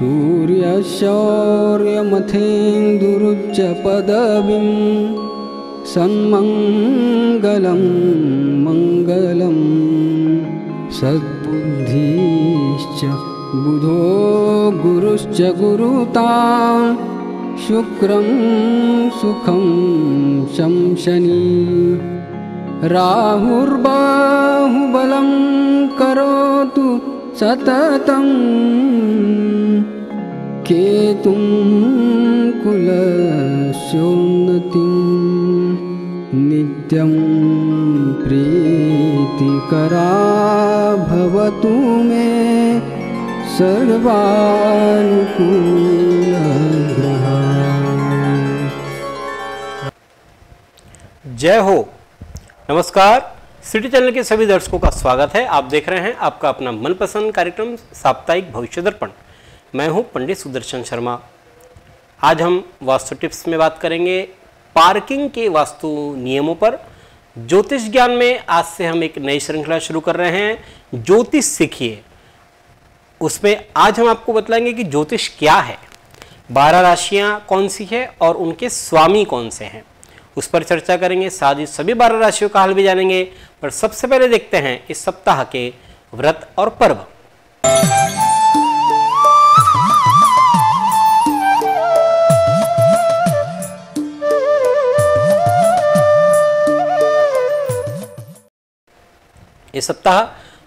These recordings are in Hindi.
सूर्यशौर्यमथेन्दुरुच्च पदवीं सन्मङ्गलं मङ्गलं सद्बुद्धिश्च बुधो गुरुश्च गुरुतां शुक्रं सुखं शंशनी राहुर्बाहुबलं करोतु सततं केतुं कुलस्योन्नतिं नित्यं प्रीतिकरा भवतु मे सर्वानुकूलग्रहा। जय हो। नमस्कार, सिटी चैनल के सभी दर्शकों का स्वागत है। आप देख रहे हैं आपका अपना मनपसंद कार्यक्रम साप्ताहिक भविष्य दर्पण। मैं हूं पंडित सुदर्शन शर्मा। आज हम वास्तु टिप्स में बात करेंगे पार्किंग के वास्तु नियमों पर। ज्योतिष ज्ञान में आज से हम एक नई श्रृंखला शुरू कर रहे हैं, ज्योतिष सीखिए। उसमें आज हम आपको बतलाएंगे कि ज्योतिष क्या है, 12 राशियां कौन सी है और उनके स्वामी कौन से हैं, उस पर चर्चा करेंगे। साथ ही सभी 12 राशियों का हाल भी जानेंगे। पर सबसे पहले देखते हैं इस सप्ताह के व्रत और पर्व। इस सप्ताह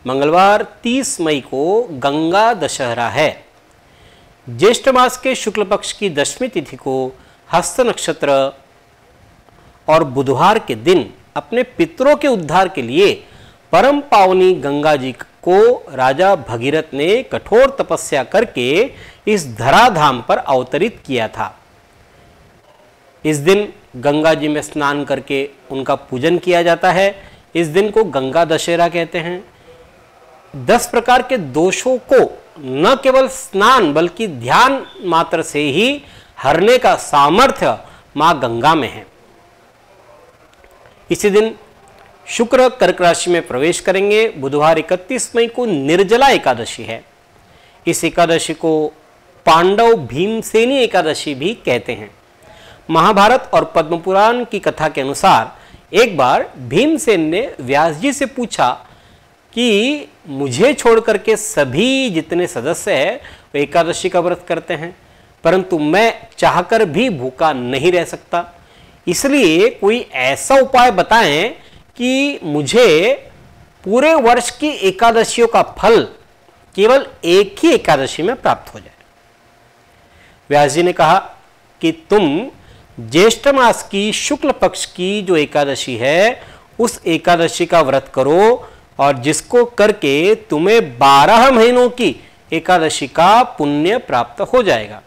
मंगलवार 30 मई को गंगा दशहरा है। ज्येष्ठ मास के शुक्ल पक्ष की दशमी तिथि को हस्त नक्षत्र और बुधवार के दिन अपने पितरों के उद्धार के लिए परम पावनी गंगा जी को राजा भगीरथ ने कठोर तपस्या करके इस धराधाम पर अवतरित किया था। इस दिन गंगा जी में स्नान करके उनका पूजन किया जाता है। इस दिन को गंगा दशहरा कहते हैं। 10 प्रकार के दोषों को न केवल स्नान बल्कि ध्यान मात्र से ही हरने का सामर्थ्य मां गंगा में है। इसी दिन शुक्र कर्क राशि में प्रवेश करेंगे। बुधवार 31 मई को निर्जला एकादशी है। इस एकादशी को पांडव भीमसेनी एकादशी भी कहते हैं। महाभारत और पद्म पुराण की कथा के अनुसार एक बार भीमसेन ने व्यास जी से पूछा कि मुझे छोड़ करके सभी जितने सदस्य हैं वो एकादशी का व्रत करते हैं, परंतु मैं चाहकर भी भूखा नहीं रह सकता, इसलिए कोई ऐसा उपाय बताएं कि मुझे पूरे वर्ष की एकादशियों का फल केवल एक ही एकादशी में प्राप्त हो जाए। व्यास जी ने कहा कि तुम ज्येष्ठ मास की शुक्ल पक्ष की जो एकादशी है उस एकादशी का व्रत करो और जिसको करके तुम्हें 12 महीनों की एकादशी का पुण्य प्राप्त हो जाएगा।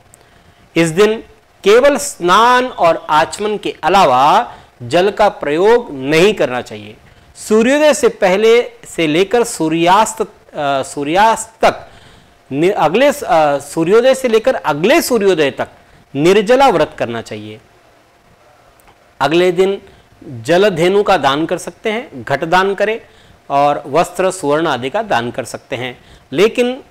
इस दिन केवल स्नान और आचमन के अलावा जल का प्रयोग नहीं करना चाहिए। सूर्योदय से पहले से लेकर सूर्यास्त तक सूर्योदय से लेकर अगले सूर्योदय तक निर्जला व्रत करना चाहिए। अगले दिन जलधेनु का दान कर सकते हैं, घट दान करें और वस्त्र सुवर्ण आदि का दान कर सकते हैं। लेकिन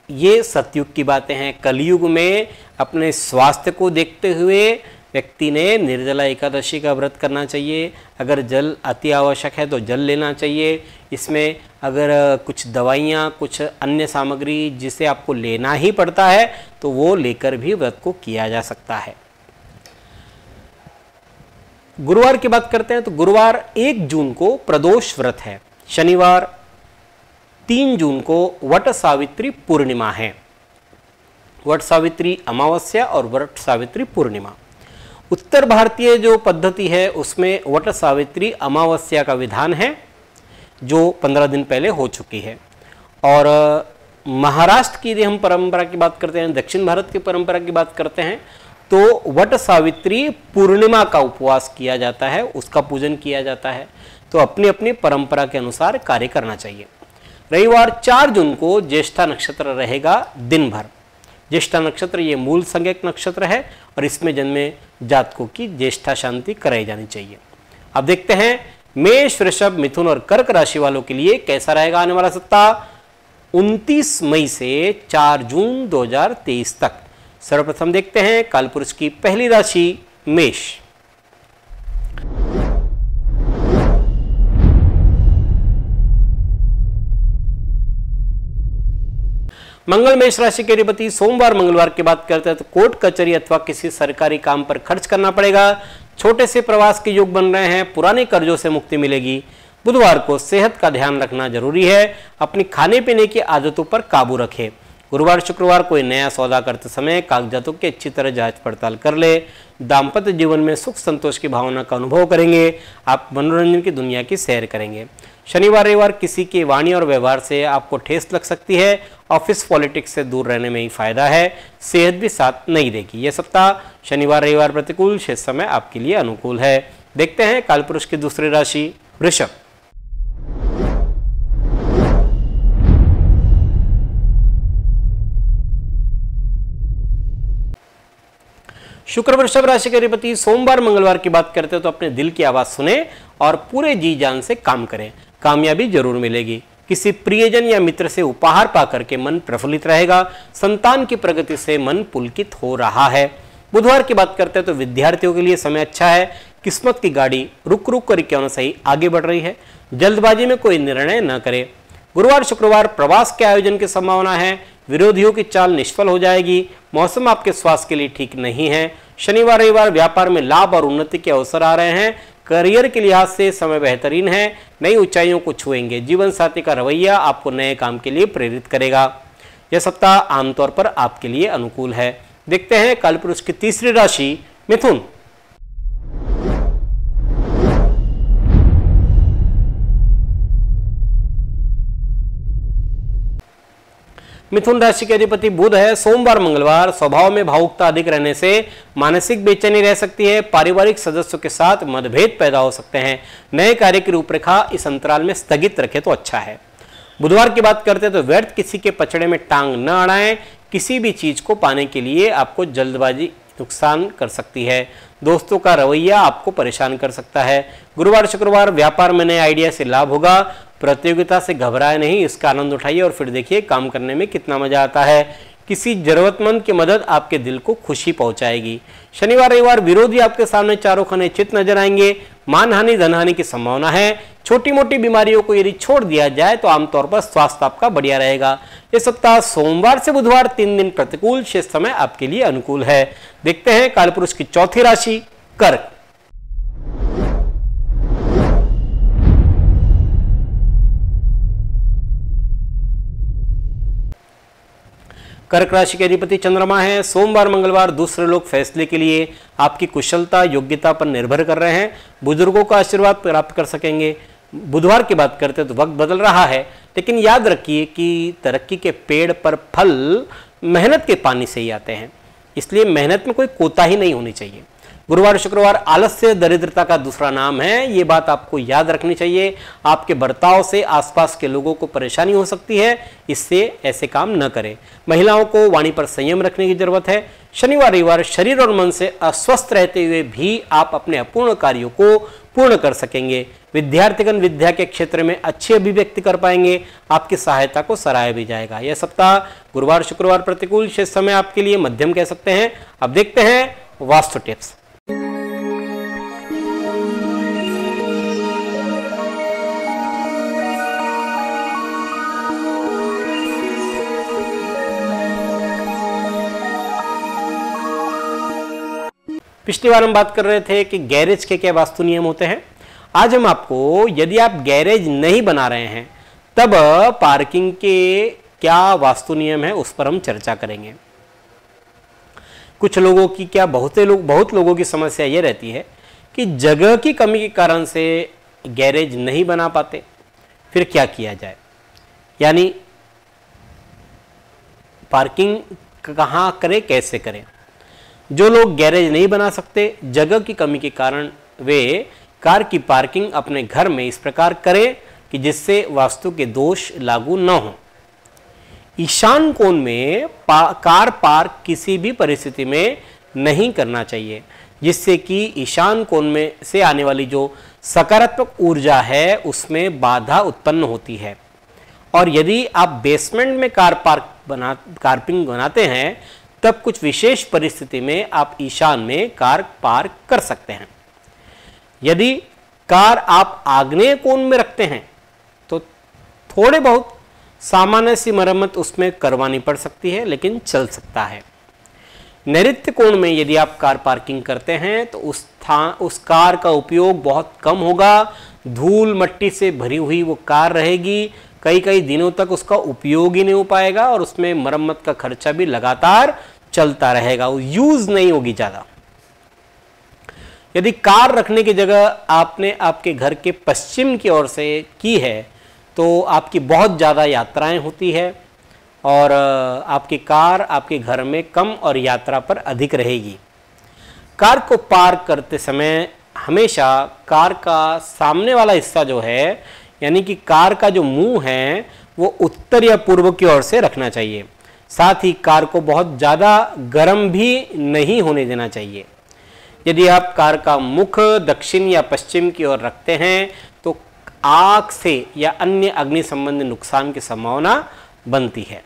ये सतयुग की बातें हैं। कलयुग में अपने स्वास्थ्य को देखते हुए व्यक्ति ने निर्जला एकादशी का व्रत करना चाहिए। अगर जल अति आवश्यक है तो जल लेना चाहिए। इसमें अगर कुछ दवाइयाँ, कुछ अन्य सामग्री जिसे आपको लेना ही पड़ता है तो वो लेकर भी व्रत को किया जा सकता है। गुरुवार की बात करते हैं तो गुरुवार 1 जून को प्रदोष व्रत है। शनिवार 3 जून को वट सावित्री पूर्णिमा है। वट सावित्री अमावस्या और वट सावित्री पूर्णिमा। उत्तर भारतीय जो पद्धति है उसमें वट सावित्री अमावस्या का विधान है जो 15 दिन पहले हो चुकी है। और महाराष्ट्र की यदि हम परंपरा की बात करते हैं, दक्षिण भारत की परंपरा की बात करते हैं तो वट सावित्री पूर्णिमा का उपवास किया जाता है, उसका पूजन किया जाता है। तो अपनी अपनी परंपरा के अनुसार कार्य करना चाहिए। रविवार 4 जून को ज्येष्ठा नक्षत्र रहेगा दिन भर। ज्येष्ठा नक्षत्र ये मूल संज्ञक नक्षत्र है और इसमें जन्मे जातकों की ज्येष्ठा शांति कराई जानी चाहिए। अब देखते हैं मेष, वृषभ, मिथुन और कर्क राशि वालों के लिए कैसा रहेगा आने वाला सप्ताह। 29 मई से 4 जून 2023 तक। सर्वप्रथम देखते हैं कालपुरुष की पहली राशि मेष। मंगल मेष राशि के अधिपति। सोमवार मंगलवार की बात करते हैं तो कोर्ट कचहरी अथवा किसी सरकारी काम पर खर्च करना पड़ेगा। छोटे से प्रवास के योग बन रहे हैं। पुराने कर्जों से मुक्ति मिलेगी। बुधवार को सेहत का ध्यान रखना जरूरी है। अपनी खाने पीने की आदतों पर काबू रखें। गुरुवार शुक्रवार कोई नया सौदा करते समय कागजातों की अच्छी तरह जांच पड़ताल कर ले। दाम्पत्य जीवन में सुख संतोष की भावना का अनुभव करेंगे। आप मनोरंजन की दुनिया की सैर करेंगे। शनिवार रविवार किसी की वाणी और व्यवहार से आपको ठेस लग सकती है। ऑफिस पॉलिटिक्स से दूर रहने में ही फायदा है। सेहत भी साथ नहीं देगी। यह सप्ताह शनिवार रविवार प्रतिकूल, शेष समय आपके लिए अनुकूल है। देखते हैं कालपुरुष की दूसरी राशि वृषभ। शुक्र वृषभ राशि के अधिपति। सोमवार मंगलवार की बात करते हैं तो अपने दिल की आवाज सुने और पूरे जी जान से काम करें। कामयाबी जरूर मिलेगी। किसी प्रियजन या मित्र से उपहार पाकर के मन प्रफुल्लित रहेगा। संतान की प्रगति से मन पुलकित हो रहा है। बुधवार की बात करते हैं तो विद्यार्थियों के लिए समय अच्छा है। किस्मत की गाड़ी रुक रुक कर क्यों न सही आगे बढ़ रही है। जल्दबाजी में कोई निर्णय न करे। गुरुवार शुक्रवार प्रवास के आयोजन की संभावना है। विरोधियों की चाल निष्फल हो जाएगी। मौसम आपके स्वास्थ्य के लिए ठीक नहीं है। शनिवार रविवार व्यापार में लाभ और उन्नति के अवसर आ रहे हैं। करियर के लिहाज से समय बेहतरीन है। नई ऊंचाइयों को छुएंगे। जीवन साथी का रवैया आपको नए काम के लिए प्रेरित करेगा। यह सप्ताह आमतौर पर आपके लिए अनुकूल है। देखते हैं कालपुरुष की तीसरी राशि मिथुन। मिथुन राशि के अधिपति बुध है। सोमवार मंगलवार स्वभाव में भावुकता अधिक रहने से मानसिक बेचैनी रह सकती है। पारिवारिक सदस्यों के साथ मतभेद पैदा हो सकते हैं। नए कार्य की रूपरेखा इस अंतराल में स्थगित रखे तो अच्छा है। बुधवार की बात करते हैं तो व्यर्थ किसी के पचड़े में टांग न अड़ाएं। किसी भी चीज को पाने के लिए आपको जल्दबाजी नुकसान कर सकती है। दोस्तों का रवैया आपको परेशान कर सकता है। गुरुवार शुक्रवार व्यापार में नए आइडिया से लाभ होगा। प्रतियोगिता से घबराए नहीं, इसका आनंद उठाइए और फिर देखिए काम करने में कितना मजा आता है। किसी जरूरतमंद की मदद आपके दिल को खुशी पहुंचाएगी। शनिवार रविवार विरोधी आपके सामने चारों खाने चित नजर आएंगे। मानहानि धनहानि की संभावना है। छोटी मोटी बीमारियों को यदि छोड़ दिया जाए तो आमतौर पर स्वास्थ्य आपका बढ़िया रहेगा। ये सप्ताह सोमवार से बुधवार 3 दिन प्रतिकूल, शेष समय आपके लिए अनुकूल है। देखते हैं कालपुरुष की चौथी राशि कर्क। कर्क राशि के अधिपति चंद्रमा है। सोमवार मंगलवार दूसरे लोग फैसले के लिए आपकी कुशलता योग्यता पर निर्भर कर रहे हैं। बुजुर्गों का आशीर्वाद प्राप्त कर सकेंगे। बुधवार की बात करते हैं तो वक्त बदल रहा है, लेकिन याद रखिए कि तरक्की के पेड़ पर फल मेहनत के पानी से ही आते हैं, इसलिए मेहनत में कोई कोताही नहीं होनी चाहिए। गुरुवार शुक्रवार आलस्य दरिद्रता का दूसरा नाम है, ये बात आपको याद रखनी चाहिए। आपके बर्ताव से आसपास के लोगों को परेशानी हो सकती है, इससे ऐसे काम न करें। महिलाओं को वाणी पर संयम रखने की जरूरत है। शनिवार रविवार शरीर और मन से अस्वस्थ रहते हुए भी आप अपने अपूर्ण कार्यों को पूर्ण कर सकेंगे। विद्यार्थीगण विद्या के क्षेत्र में अच्छी अभिव्यक्ति कर पाएंगे। आपकी सहायता को सराहा भी जाएगा। यह सप्ताह गुरुवार शुक्रवार प्रतिकूल, शेष समय आपके लिए मध्यम कह सकते हैं। अब देखते हैं वास्तु टिप्स। पिछली बार हम बात कर रहे थे कि गैरेज के क्या वास्तु नियम होते हैं। आज हम आपको, यदि आप गैरेज नहीं बना रहे हैं तब पार्किंग के क्या वास्तु नियम है उस पर हम चर्चा करेंगे। कुछ लोगों की क्या, बहुत लोगों की समस्या ये रहती है कि जगह की कमी के कारण से गैरेज नहीं बना पाते। फिर क्या किया जाए, यानी पार्किंग कहाँ करें, कैसे करें। जो लोग गैरेज नहीं बना सकते, जगह की कमी के कारण, वे कार की पार्किंग अपने घर में इस प्रकार करें कि जिससे वास्तु के दोष लागू न हो। ईशान कोण में कार पार्क किसी भी परिस्थिति में नहीं करना चाहिए, जिससे कि ईशान कोण में से आने वाली जो सकारात्मक ऊर्जा है उसमें बाधा उत्पन्न होती है। और यदि आप बेसमेंट में कारपिंग बनाते हैं तब कुछ विशेष परिस्थिति में आप ईशान में कार पार्क कर सकते हैं। यदि कार आप आग्नेय कोण में रखते हैं तो थोड़े बहुत सामान्य सी मरम्मत उसमें करवानी पड़ सकती है, लेकिन चल सकता है। नैऋत्य कोण में यदि आप कार पार्किंग करते हैं तो उस कार का उपयोग बहुत कम होगा, धूल मट्टी से भरी हुई वो कार रहेगी, कई दिनों तक उसका उपयोग ही नहीं हो पाएगा और उसमें मरम्मत का खर्चा भी लगातार चलता रहेगा, वो यूज नहीं होगी ज़्यादा। यदि कार रखने की जगह आपने आपके घर के पश्चिम की ओर से की है तो आपकी बहुत ज़्यादा यात्राएं होती है और आपकी कार आपके घर में कम और यात्रा पर अधिक रहेगी। कार को पार्क करते समय हमेशा कार का सामने वाला हिस्सा जो है, यानी कि कार का जो मुंह है, वो उत्तर या पूर्व की ओर से रखना चाहिए। साथ ही कार को बहुत ज़्यादा गर्म भी नहीं होने देना चाहिए। यदि आप कार का मुख दक्षिण या पश्चिम की ओर रखते हैं तो आग से या अन्य अग्नि संबंधी नुकसान की संभावना बनती है।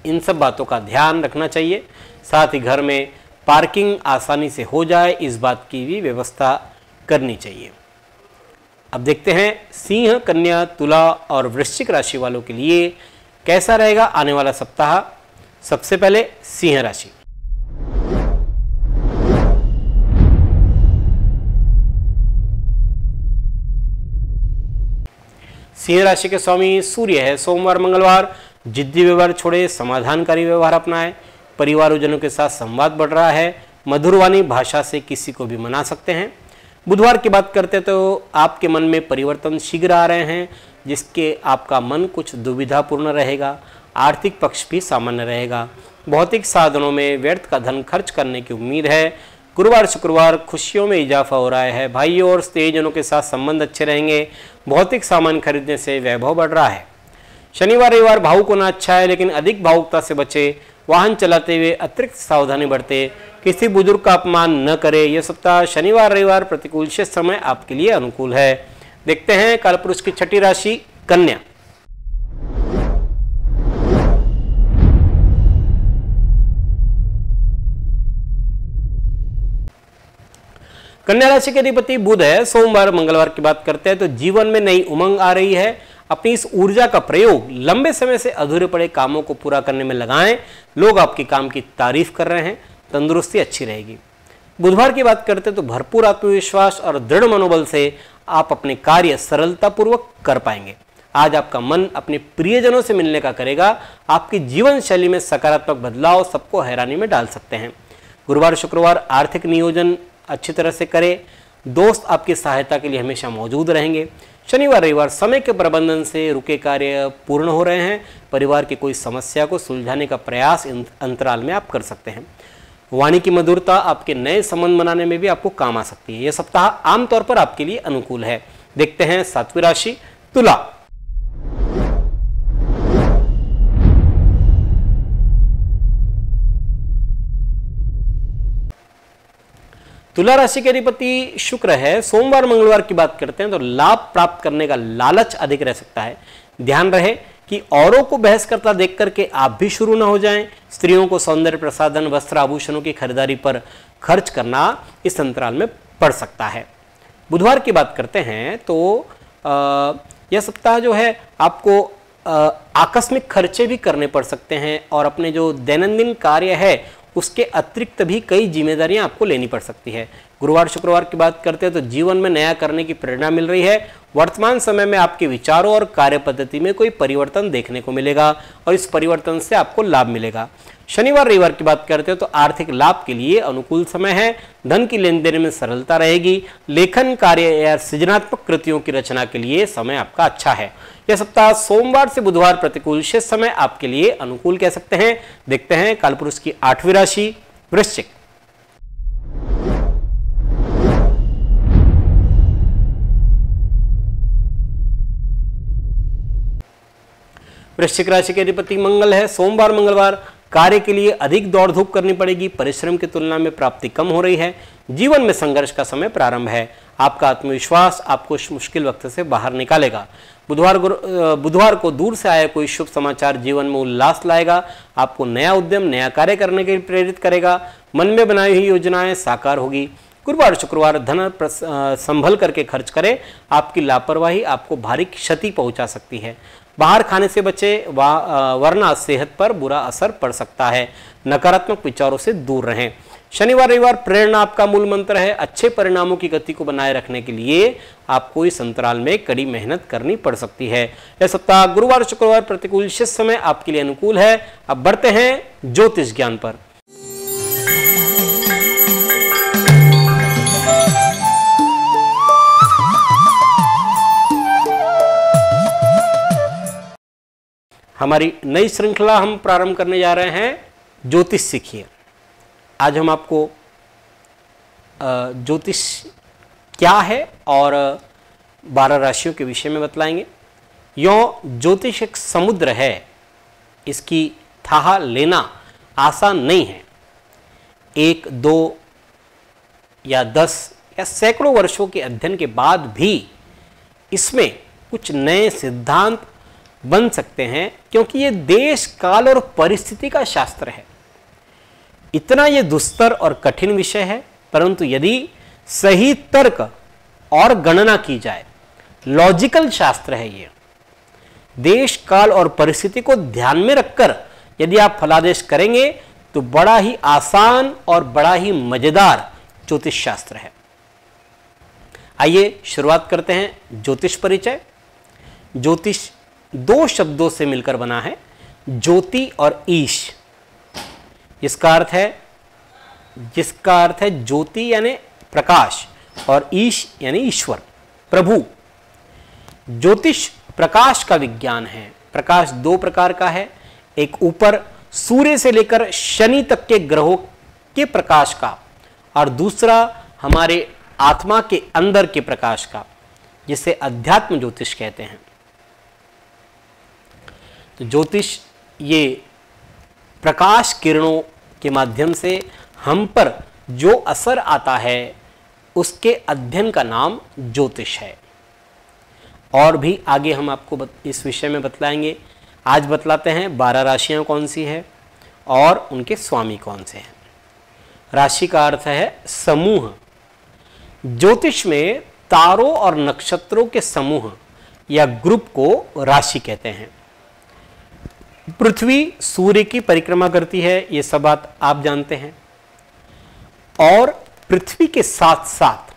इन सब बातों का ध्यान रखना चाहिए। साथ ही घर में पार्किंग आसानी से हो जाए, इस बात की भी व्यवस्था करनी चाहिए। अब देखते हैं सिंह, कन्या, तुला और वृश्चिक राशि वालों के लिए कैसा रहेगा आने वाला सप्ताह। सबसे पहले सिंह राशि। सिंह राशि के स्वामी सूर्य है। सोमवार मंगलवार जिद्दी व्यवहार छोड़े, समाधानकारी व्यवहार अपनाएं। परिवारजनों के साथ संवाद बढ़ रहा है। मधुरवाणी भाषा से किसी को भी मना सकते हैं। बुधवार की बात करते तो आपके मन में परिवर्तन शीघ्र आ रहे हैं, जिसके आपका मन कुछ दुविधापूर्ण रहेगा। आर्थिक पक्ष भी सामान्य रहेगा। भौतिक साधनों में व्यर्थ का धन खर्च करने की उम्मीद है। गुरुवार शुक्रवार खुशियों में इजाफा हो रहा है। भाइयों और स्नेहीजनों के साथ संबंध अच्छे रहेंगे। भौतिक सामान खरीदने से वैभव बढ़ रहा है। शनिवार रविवार भावुक होना अच्छा है, लेकिन अधिक भावुकता से बचे। वाहन चलाते हुए अतिरिक्त सावधानी बरते। किसी बुजुर्ग का अपमान न करें। यह सप्ताह शनिवार रविवार प्रतिकूल शेष समय आपके लिए अनुकूल है। देखते हैं कालपुरुष की छठी राशि कन्या। कन्या राशि के अधिपति बुध है। सोमवार मंगलवार की बात करते हैं तो जीवन में नई उमंग आ रही है। अपनी इस ऊर्जा का प्रयोग लंबे समय से अधूरे पड़े कामों को पूरा करने में लगाएं। लोग आपके काम की तारीफ कर रहे हैं। तंदुरुस्ती अच्छी रहेगी। बुधवार की बात करते हैं तो भरपूर आत्मविश्वास और दृढ़ मनोबल से आप अपने कार्य सरलतापूर्वक कर पाएंगे। आज आपका मन अपने प्रियजनों से मिलने का करेगा। आपकी जीवन शैली में सकारात्मक बदलाव सबको हैरानी में डाल सकते हैं। गुरुवार शुक्रवार आर्थिक नियोजन अच्छी तरह से करें। दोस्त आपकी सहायता के लिए हमेशा मौजूद रहेंगे। शनिवार रविवार समय के प्रबंधन से रुके कार्य पूर्ण हो रहे हैं। परिवार की कोई समस्या को सुलझाने का प्रयास अंतराल में आप कर सकते हैं। वाणी की मधुरता आपके नए संबंध बनाने में भी आपको काम आ सकती है। यह सप्ताह आमतौर पर आपके लिए अनुकूल है। देखते हैं सातवीं राशि तुला। तुला राशि के अधिपति शुक्र है। सोमवार मंगलवार की बात करते हैं तो लाभ प्राप्त करने का लालच अधिक रह सकता है। ध्यान रहे कि औरों को बहस करता देख करके आप भी शुरू न हो जाएं। स्त्रियों को सौंदर्य प्रसाधन, वस्त्र, आभूषणों की खरीदारी पर खर्च करना इस अंतराल में पड़ सकता है। बुधवार की बात करते हैं तो यह सप्ताह जो है आपको आकस्मिक खर्चे भी करने पड़ सकते हैं और अपने जो दैनंदिन कार्य है उसके अतिरिक्त भी कई जिम्मेदारियां आपको लेनी पड़ सकती है। गुरुवार शुक्रवार की बात करते हैं तो जीवन में नया करने की प्रेरणा मिल रही है। वर्तमान समय में आपके विचारों और कार्य पद्धति में कोई परिवर्तन देखने को मिलेगा और इस परिवर्तन से आपको लाभ मिलेगा। शनिवार रविवार की बात करते हैं तो आर्थिक लाभ के लिए अनुकूल समय है। धन की लेन देन में सरलता रहेगी। लेखन कार्य या सृजनात्मक कृतियों की रचना के लिए समय आपका अच्छा है। यह सप्ताह सोमवार से बुधवार प्रतिकूल शेष समय आपके लिए अनुकूल कह सकते हैं। देखते हैं कालपुरुष की आठवीं राशि वृश्चिक। वृश्चिक राशि के अधिपति मंगल है। सोमवार मंगलवार कार्य के लिए अधिक दौड़ धूप करनी पड़ेगी। परिश्रम की तुलना में प्राप्ति कम हो रही है। जीवन में संघर्ष का समय प्रारंभ है। आपका आत्मविश्वास आपको इस मुश्किल वक्त से बाहर निकालेगा। बुधवार को दूर से आया कोई शुभ समाचार जीवन में उल्लास लाएगा, आपको नया उद्यम, नया कार्य करने के लिए प्रेरित करेगा। मन में बनाई हुई योजनाएं साकार होगी। गुरुवार शुक्रवार धन संभल करके खर्च करें, आपकी लापरवाही आपको भारी क्षति पहुंचा सकती है। बाहर खाने से बचे, वरना सेहत पर बुरा असर पड़ सकता है। नकारात्मक विचारों से दूर रहें। शनिवार रविवार प्रेरणा आपका मूल मंत्र है। अच्छे परिणामों की गति को बनाए रखने के लिए आपको इस अंतराल में कड़ी मेहनत करनी पड़ सकती है। यह सप्ताह गुरुवार शुक्रवार प्रतिकूल शेष समय आपके लिए अनुकूल है। अब बढ़ते हैं ज्योतिष ज्ञान पर। हमारी नई श्रृंखला हम प्रारंभ करने जा रहे हैं ज्योतिष सीखिए। आज हम आपको ज्योतिष क्या है और 12 राशियों के विषय में बतलाएंगे। यों ज्योतिष एक समुद्र है, इसकी थाह लेना आसान नहीं है। 1, 2 या 10 या सैकड़ों वर्षों के अध्ययन के बाद भी इसमें कुछ नए सिद्धांत बन सकते हैं, क्योंकि ये देश, काल और परिस्थिति का शास्त्र है। इतना ये दुस्तर और कठिन विषय है, परंतु यदि सही तर्क और गणना की जाए, लॉजिकल शास्त्र है ये। देश, काल और परिस्थिति को ध्यान में रखकर यदि आप फलादेश करेंगे तो बड़ा ही आसान और बड़ा ही मजेदार ज्योतिष शास्त्र है। आइए शुरुआत करते हैं ज्योतिष परिचय। ज्योतिष 2 शब्दों से मिलकर बना है, ज्योति और ईश। जिसका अर्थ है ज्योति यानी प्रकाश और ईश यानी ईश्वर, प्रभु। ज्योतिष प्रकाश का विज्ञान है। प्रकाश 2 प्रकार का है, एक ऊपर सूर्य से लेकर शनि तक के ग्रहों के प्रकाश का, और दूसरा हमारे आत्मा के अंदर के प्रकाश का, जिसे अध्यात्म ज्योतिष कहते हैं। तो ज्योतिष ये प्रकाश किरणों के माध्यम से हम पर जो असर आता है उसके अध्ययन का नाम ज्योतिष है। और भी आगे हम आपको इस विषय में बतलाएंगे। आज बतलाते हैं 12 राशियां कौन सी है और उनके स्वामी कौन से हैं। राशि का अर्थ है समूह। ज्योतिष में तारों और नक्षत्रों के समूह या ग्रुप को राशि कहते हैं। पृथ्वी सूर्य की परिक्रमा करती है, ये सब बात आप जानते हैं। और पृथ्वी के साथ साथ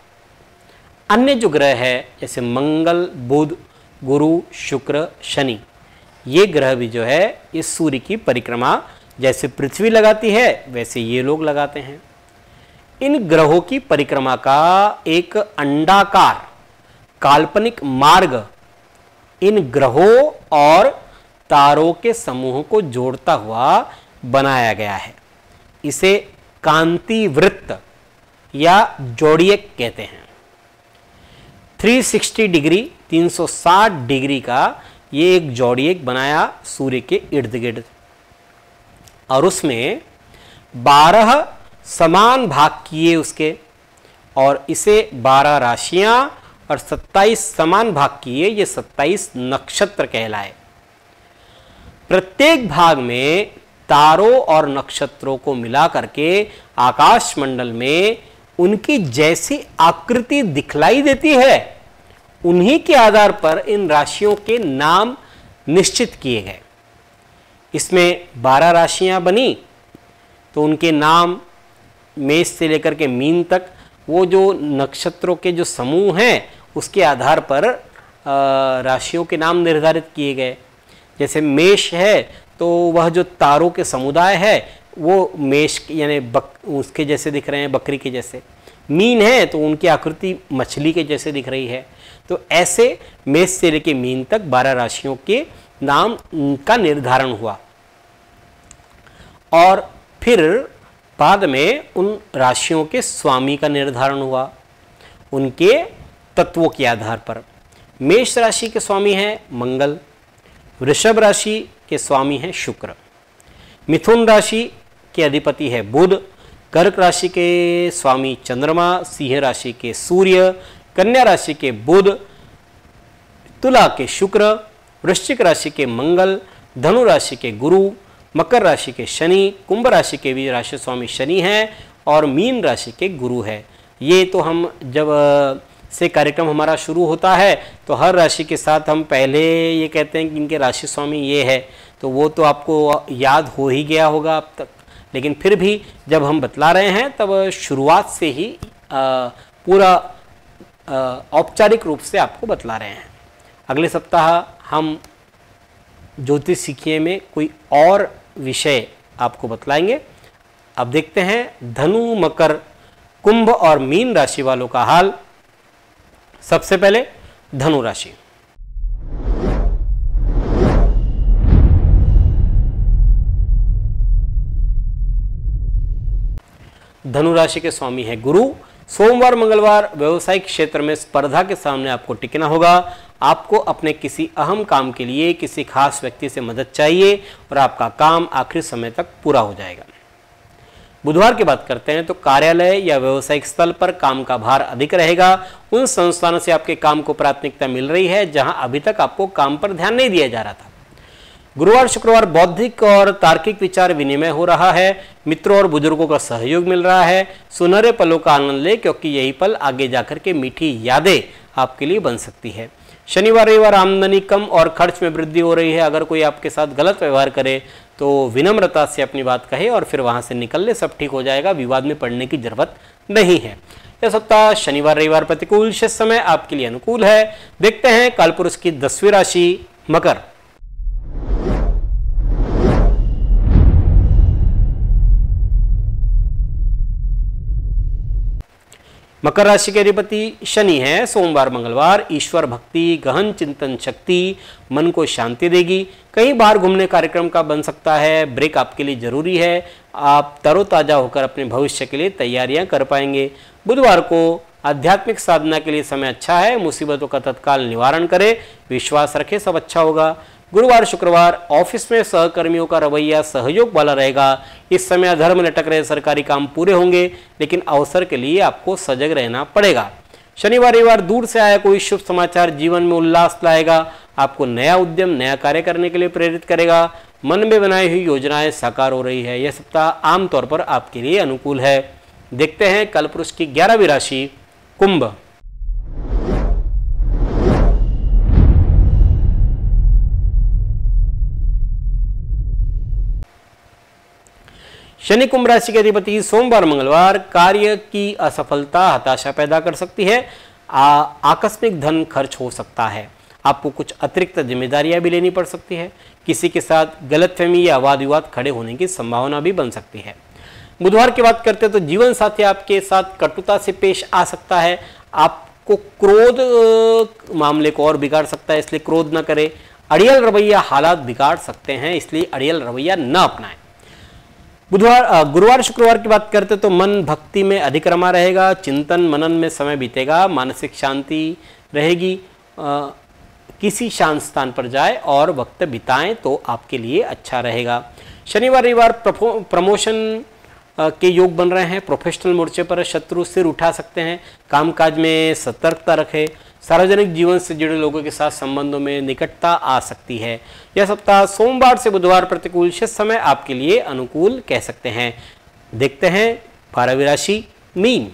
अन्य जो ग्रह है, जैसे मंगल, बुध, गुरु, शुक्र, शनि, ये ग्रह भी जो है इस सूर्य की परिक्रमा जैसे पृथ्वी लगाती है वैसे ये लोग लगाते हैं। इन ग्रहों की परिक्रमा का एक अंडाकार काल्पनिक मार्ग इन ग्रहों और तारों के समूह को जोड़ता हुआ बनाया गया है। इसे कांति वृत्त या जोडिएक कहते हैं। 360 डिग्री 360 डिग्री का ये एक जोडिएक बनाया सूर्य के इर्द गिर्द, और उसमें 12 समान भाग किए उसके, और इसे 12 राशियां और 27 समान भाग किए, ये 27 नक्षत्र कहलाए। प्रत्येक भाग में तारों और नक्षत्रों को मिला करके आकाश मंडल में उनकी जैसी आकृति दिखलाई देती है, उन्हीं के आधार पर इन राशियों के नाम निश्चित किए गए। इसमें 12 राशियां बनी तो उनके नाम मेष से लेकर के मीन तक, वो जो नक्षत्रों के जो समूह हैं उसके आधार पर राशियों के नाम निर्धारित किए गए। जैसे मेष है तो वह जो तारों के समुदाय है वो मेष यानी उसके जैसे दिख रहे हैं, बकरी के जैसे। मीन है तो उनकी आकृति मछली के जैसे दिख रही है। तो ऐसे मेष से लेकर मीन तक 12 राशियों के नाम का निर्धारण हुआ, और फिर बाद में उन राशियों के स्वामी का निर्धारण हुआ उनके तत्वों के आधार पर। मेष राशि के स्वामी हैं मंगल, वृषभ राशि के स्वामी हैं शुक्र, मिथुन राशि के अधिपति है बुध, कर्क राशि के स्वामी चंद्रमा, सिंह राशि के सूर्य, कन्या राशि के बुध, तुला के शुक्र, वृश्चिक राशि के मंगल, धनु राशि के गुरु, मकर राशि के शनि, कुंभ राशि के भी राशि स्वामी शनि हैं और मीन राशि के गुरु है। ये तो हम जब से कार्यक्रम हमारा शुरू होता है तो हर राशि के साथ हम पहले ये कहते हैं कि इनके राशि स्वामी ये है, तो वो तो आपको याद हो ही गया होगा अब तक, लेकिन फिर भी जब हम बतला रहे हैं तब शुरुआत से ही पूरा औपचारिक रूप से आपको बतला रहे हैं। अगले सप्ताह हम ज्योतिष सीखिए में कोई और विषय आपको बतलाएंगे। अब देखते हैं धनु, मकर, कुंभ और मीन राशि वालों का हाल। सबसे पहले धनु राशि। धनु राशि के स्वामी है गुरु। सोमवार मंगलवार व्यवसायिक क्षेत्र में स्पर्धा के सामने आपको टिकना होगा। आपको अपने किसी अहम काम के लिए किसी खास व्यक्ति से मदद चाहिए और आपका काम आखिरी समय तक पूरा हो जाएगा। बुधवार की बात करते हैं तो कार्यालय या व्यावसायिक स्थल पर काम का भार अधिक रहेगा। उन संस्थानों से आपके काम को प्राथमिकता मिल रही है जहां अभी तक आपको काम पर ध्यान नहीं दिया जा रहा था। गुरुवार शुक्रवार बौद्धिक और तार्किक विचार विनिमय हो रहा है। मित्रों और बुजुर्गों का सहयोग मिल रहा है। सुनहरे पलों का आनंद ले, क्योंकि यही पल आगे जाकर के मीठी यादें आपके लिए बन सकती है। शनिवार रविवार आमदनी कम और खर्च में वृद्धि हो रही है। अगर कोई आपके साथ गलत व्यवहार करे तो विनम्रता से अपनी बात कहे और फिर वहां से निकल ले, सब ठीक हो जाएगा। विवाद में पड़ने की जरूरत नहीं है। यह सप्ताह शनिवार रविवार प्रतिकूल, शेष समय आपके लिए अनुकूल है। देखते हैं कालपुरुष की 10वीं राशि मकर। मकर राशि के अधिपति शनि है। सोमवार मंगलवार ईश्वर भक्ति, गहन चिंतन शक्ति मन को शांति देगी। कहीं बाहर घूमने कार्यक्रम का बन सकता है। ब्रेक आपके लिए जरूरी है। आप तरोताजा होकर अपने भविष्य के लिए तैयारियां कर पाएंगे। बुधवार को आध्यात्मिक साधना के लिए समय अच्छा है। मुसीबतों का तत्काल निवारण करें, विश्वास रखें, सब अच्छा होगा। गुरुवार शुक्रवार ऑफिस में सहकर्मियों का रवैया सहयोग वाला रहेगा। इस समय अधर्म लटक रहे सरकारी काम पूरे होंगे, लेकिन अवसर के लिए आपको सजग रहना पड़ेगा। शनिवार रविवार दूर से आया कोई शुभ समाचार जीवन में उल्लास लाएगा। आपको नया उद्यम, नया कार्य करने के लिए प्रेरित करेगा। मन में बनाई हुई योजनाएं साकार हो रही है। यह सप्ताह आमतौर पर आपके लिए अनुकूल है। देखते हैं कालपुरुष की 11वीं राशि कुंभ। शनि कुंभ राशि के अधिपति सोमवार मंगलवार कार्य की असफलता हताशा पैदा कर सकती है। आकस्मिक धन खर्च हो सकता है। आपको कुछ अतिरिक्त जिम्मेदारियां भी लेनी पड़ सकती है। किसी के साथ गलतफहमी या वाद विवाद खड़े होने की संभावना भी बन सकती है। बुधवार की बात करते हैं तो जीवन साथी आपके साथ कटुता से पेश आ सकता है। आपको क्रोध मामले को और बिगाड़ सकता है, इसलिए क्रोध न करें। अड़ियल रवैया हालात बिगाड़ सकते हैं, इसलिए अड़ियल रवैया न अपनाएं। गुरुवार शुक्रवार की बात करते तो मन भक्ति में अधिक रमा रहेगा। चिंतन मनन में समय बीतेगा। मानसिक शांति रहेगी। किसी शांत स्थान पर जाए और वक्त बिताएं तो आपके लिए अच्छा रहेगा। शनिवार रविवार प्रमोशन के योग बन रहे हैं। प्रोफेशनल मोर्चे पर शत्रु सिर उठा सकते हैं। कामकाज में सतर्कता रखें। सार्वजनिक जीवन से जुड़े लोगों के साथ संबंधों में निकटता आ सकती है। यह सप्ताह सोमवार से बुधवार प्रतिकूल, शेष समय आपके लिए अनुकूल कह सकते हैं। देखते हैं 12वीं राशि मीन।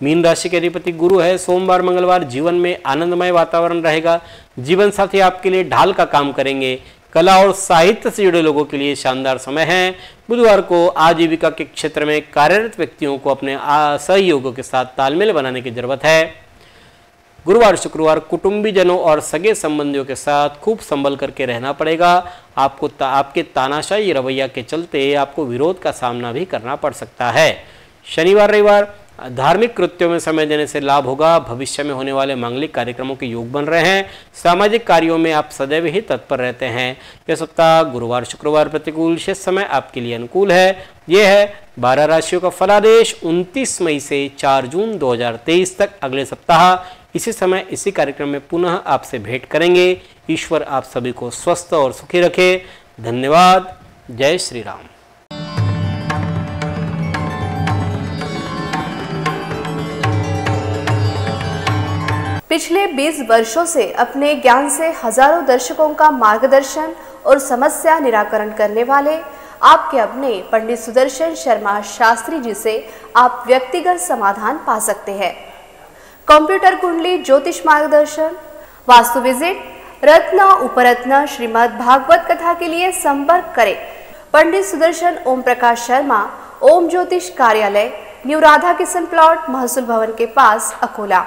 मीन राशि के अधिपति गुरु है। सोमवार मंगलवार जीवन में आनंदमय वातावरण रहेगा। जीवन साथी आपके लिए ढाल का काम करेंगे। कला और साहित्य से जुड़े लोगों के लिए शानदार समय है। बुधवार को आजीविका के क्षेत्र में कार्यरत व्यक्तियों को अपने सहयोगियों के साथ तालमेल बनाने की जरूरत है। गुरुवार शुक्रवार कुटुंबीजनों और सगे संबंधियों के साथ खूब संभल करके रहना पड़ेगा। आपके तानाशाही रवैया के चलते आपको विरोध का सामना भी करना पड़ सकता है। शनिवार रविवार धार्मिक कृत्यों में समय देने से लाभ होगा। भविष्य में होने वाले मांगलिक कार्यक्रमों के योग बन रहे हैं। सामाजिक कार्यों में आप सदैव ही तत्पर रहते हैं। यह सप्ताह गुरुवार शुक्रवार प्रतिकूल, शेष समय आपके लिए अनुकूल है। यह है 12 राशियों का फलादेश 29 मई से 4 जून 2023 तक। अगले सप्ताह इसी समय इसी कार्यक्रम में पुनः आपसे भेंट करेंगे। ईश्वर आप सभी को स्वस्थ और सुखी रखे। धन्यवाद। जय श्री राम। पिछले 20 वर्षों से अपने ज्ञान से हजारों दर्शकों का मार्गदर्शन और समस्या निराकरण करने वाले आपके अपने पंडित सुदर्शन शर्मा शास्त्री जी से आप व्यक्तिगत समाधान पा सकते हैं। कंप्यूटर कुंडली ज्योतिष मार्गदर्शन, वास्तु विजिट, रत्न उपरत्न श्रीमद् भागवत कथा के लिए संपर्क करें पंडित सुदर्शन ओम प्रकाश शर्मा, ओम ज्योतिष कार्यालय, न्यू राधा किशन प्लॉट, महसूल भवन के पास, Akola.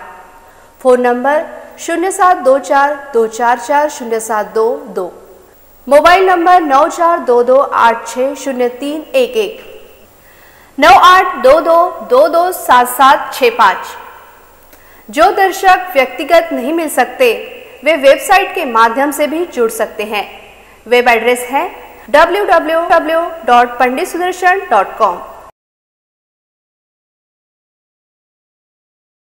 Phone number 0724244072, mobile number 9422860311, 9822227765। जो दर्शक व्यक्तिगत नहीं मिल सकते वे वेबसाइट के माध्यम से भी जुड़ सकते हैं। वेब एड्रेस है www.panditsudarshan.com।